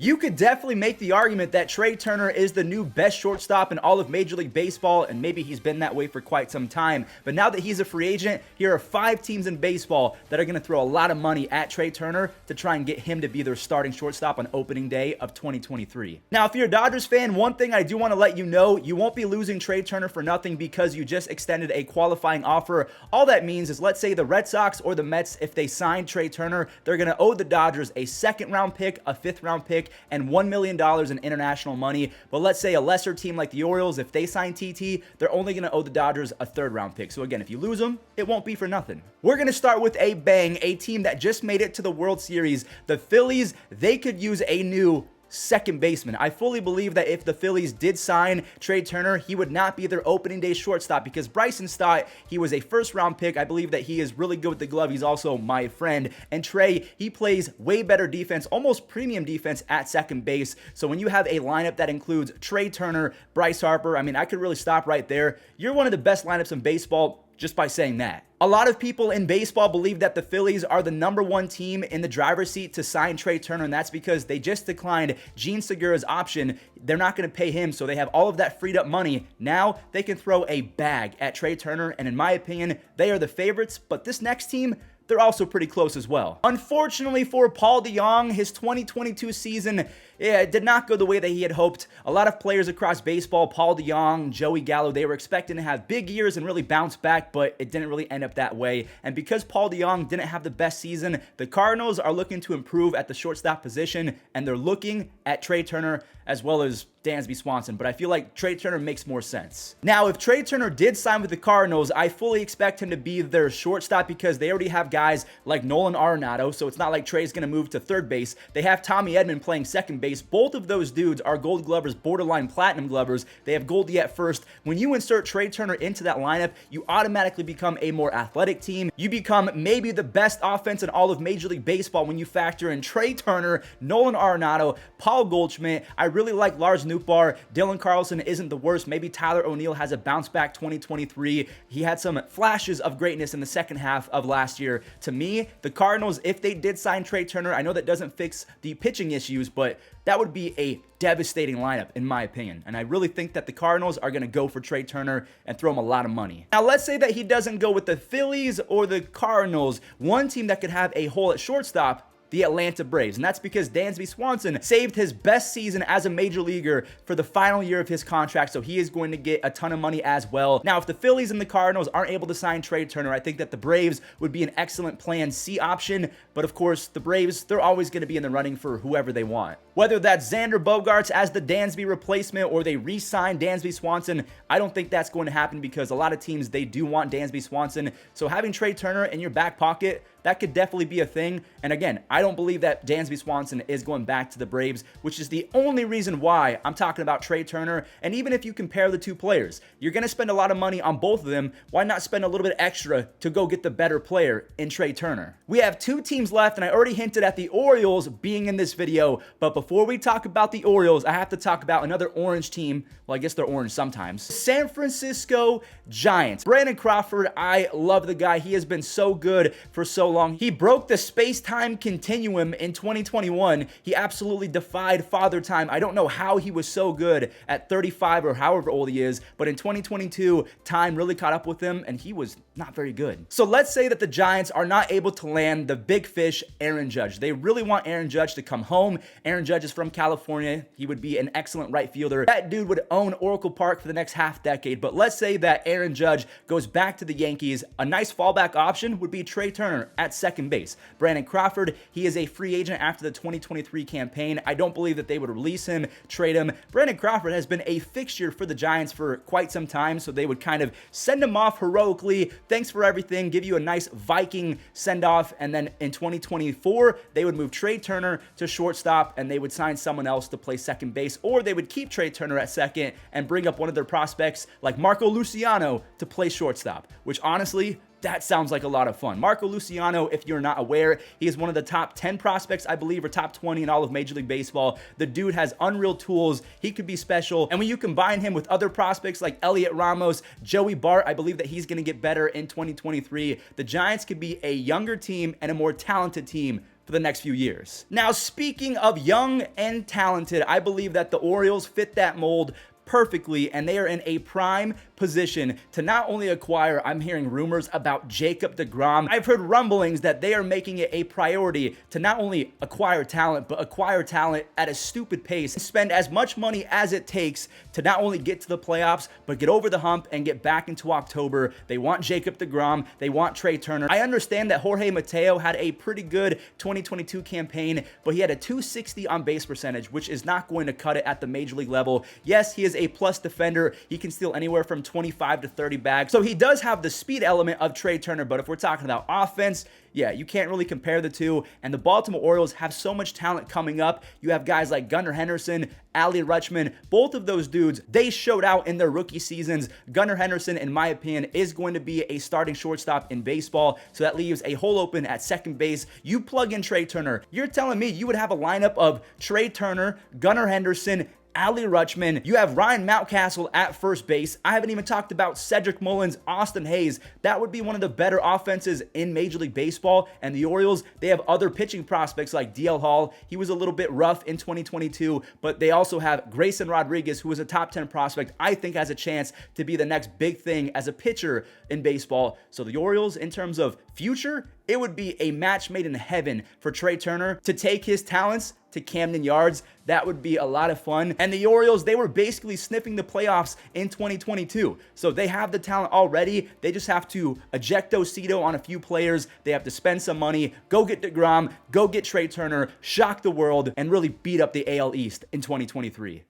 You could definitely make the argument that Trea Turner is the new best shortstop in all of Major League Baseball, and maybe he's been that way for quite some time. But now that he's a free agent, here are 5 teams in baseball that are going to throw a lot of money at Trea Turner to try and get him to be their starting shortstop on opening day of 2023. Now, if you're a Dodgers fan, one thing I do want to let you know, you won't be losing Trea Turner for nothing because you just extended a qualifying offer. All that means is, let's say the Red Sox or the Mets, if they sign Trea Turner, they're going to owe the Dodgers a 2nd-round pick, a 5th-round pick, and $1 million in international money. But let's say a lesser team like the Orioles, if they sign TT, they're only going to owe the Dodgers a 3rd-round pick. So again, if you lose them, it won't be for nothing. We're going to start with a bang, a team that just made it to the World Series. The Phillies, they could use a new second baseman. I fully believe that if the Phillies did sign Trea Turner, he would not be their opening day shortstop because Bryson Stott, he was a 1st-round pick. I believe that he is really good with the glove. He's also my friend. And Trea, he plays way better defense, almost premium defense at second base. So when you have a lineup that includes Trea Turner, Bryce Harper, I mean, I could really stop right there. You're one of the best lineups in baseball just by saying that. A lot of people in baseball believe that the Phillies are the #1 team in the driver's seat to sign Trea Turner, and that's because they just declined Gene Segura's option. They're not going to pay him, so they have all of that freed up money. Now they can throw a bag at Trea Turner, and in my opinion, they are the favorites, but this next team, they're also pretty close as well. Unfortunately for Paul DeJong, his 2022 season, it did not go the way that he had hoped. A lot of players across baseball, Paul DeJong, Joey Gallo, they were expecting to have big years and really bounce back, but it didn't really end up that way. And because Paul DeJong didn't have the best season, the Cardinals are looking to improve at the shortstop position, and they're looking at Trea Turner as well as Dansby Swanson, but I feel like Trea Turner makes more sense. Now, if Trea Turner did sign with the Cardinals, I fully expect him to be their shortstop because they already have guys like Nolan Arenado, so it's not like Trea's going to move to 3rd base. They have Tommy Edman playing 2nd base. Both of those dudes are Gold Glovers, borderline Platinum Glovers. They have Goldie at 1st. When you insert Trea Turner into that lineup, you automatically become a more athletic team. You become maybe the best offense in all of Major League Baseball when you factor in Trea Turner, Nolan Arenado, Paul Goldschmidt. I really like Lars Nootbaar. Dylan Carlson isn't the worst. Maybe Tyler O'Neill has a bounce back 2023. He had some flashes of greatness in the second half of last year. To me, the Cardinals, if they did sign Trea Turner, I know that doesn't fix the pitching issues, but that would be a devastating lineup in my opinion. And I really think that the Cardinals are going to go for Trea Turner and throw him a lot of money. Now, let's say that he doesn't go with the Phillies or the Cardinals. One team that could have a hole at shortstop, the Atlanta Braves, and that's because Dansby Swanson saved his best season as a major leaguer for the final year of his contract, so he is going to get a ton of money as well. Now, if the Phillies and the Cardinals aren't able to sign Trea Turner, I think that the Braves would be an excellent plan C option, but of course, the Braves, they're always going to be in the running for whoever they want. Whether that's Xander Bogaerts as the Dansby replacement or they re-sign Dansby Swanson, I don't think that's going to happen because a lot of teams, they do want Dansby Swanson, so having Trea Turner in your back pocket, that could definitely be a thing. And again, I don't believe that Dansby Swanson is going back to the Braves, which is the only reason why I'm talking about Trea Turner. And even if you compare the two players, you're going to spend a lot of money on both of them. Why not spend a little bit extra to go get the better player in Trea Turner? We have 2 teams left, and I already hinted at the Orioles being in this video. But before we talk about the Orioles, I have to talk about another orange team. Well, I guess they're orange sometimes. San Francisco Giants. Brandon Crawford, I love the guy. He has been so good for so long. He broke the space-time continuum in 2021. He absolutely defied Father Time. I don't know how he was so good at 35 or however old he is, but in 2022, time really caught up with him, and he was not very good. So let's say that the Giants are not able to land the big fish, Aaron Judge. They really want Aaron Judge to come home. Aaron Judge is from California. He would be an excellent right fielder. That dude would own Oracle Park for the next half decade, but let's say that Aaron Judge goes back to the Yankees. A nice fallback option would be Trea Turner at second base. Brandon Crawford, he is a free agent after the 2023 campaign. I don't believe that they would release him, trade him. Brandon Crawford has been a fixture for the Giants for quite some time, so they would kind of send him off heroically. Thanks for everything. Give you a nice Viking send-off, and then in 2024, they would move Trea Turner to shortstop, and they would sign someone else to play second base, or they would keep Trea Turner at second and bring up one of their prospects like Marco Luciano to play shortstop, which honestly, that sounds like a lot of fun. Marco Luciano, if you're not aware, he is one of the top 10 prospects, I believe, or top 20 in all of Major League Baseball. The dude has unreal tools. He could be special. And when you combine him with other prospects like Elliot Ramos, Joey Bart, I believe that he's going to get better in 2023. The Giants could be a younger team and a more talented team for the next few years. Now, speaking of young and talented, I believe that the Orioles fit that mold perfectly, and they are in a prime position to not only acquire, I'm hearing rumors about Jacob deGrom. I've heard rumblings that they are making it a priority to not only acquire talent, but acquire talent at a stupid pace and spend as much money as it takes to not only get to the playoffs, but get over the hump and get back into October. They want Jacob deGrom. They want Trea Turner. I understand that Jorge Mateo had a pretty good 2022 campaign, but he had a 260 on base percentage, which is not going to cut it at the major league level. Yes, he is a plus defender. He can steal anywhere from 25 to 30 bags. So he does have the speed element of Trea Turner, but if we're talking about offense, yeah, you can't really compare the two. And the Baltimore Orioles have so much talent coming up. You have guys like Gunnar Henderson, Adley Rutschman. Both of those dudes, they showed out in their rookie seasons. Gunnar Henderson, in my opinion, is going to be a starting shortstop in baseball. So that leaves a hole open at second base. You plug in Trea Turner. You're telling me you would have a lineup of Trea Turner, Gunnar Henderson, Adley Rutschman. You have Ryan Mountcastle at first base. I haven't even talked about Cedric Mullins, Austin Hayes. That would be one of the better offenses in Major League Baseball. And the Orioles, they have other pitching prospects like DL Hall. He was a little bit rough in 2022, but they also have Grayson Rodriguez, who is a top 10 prospect. I think has a chance to be the next big thing as a pitcher in baseball. So the Orioles, in terms of future, it would be a match made in heaven for Trea Turner to take his talents to Camden Yards. That would be a lot of fun. And the Orioles, they were basically sniffing the playoffs in 2022. So they have the talent already. They just have to ejectocito on a few players. They have to spend some money, go get deGrom, go get Trea Turner, shock the world, and really beat up the AL East in 2023.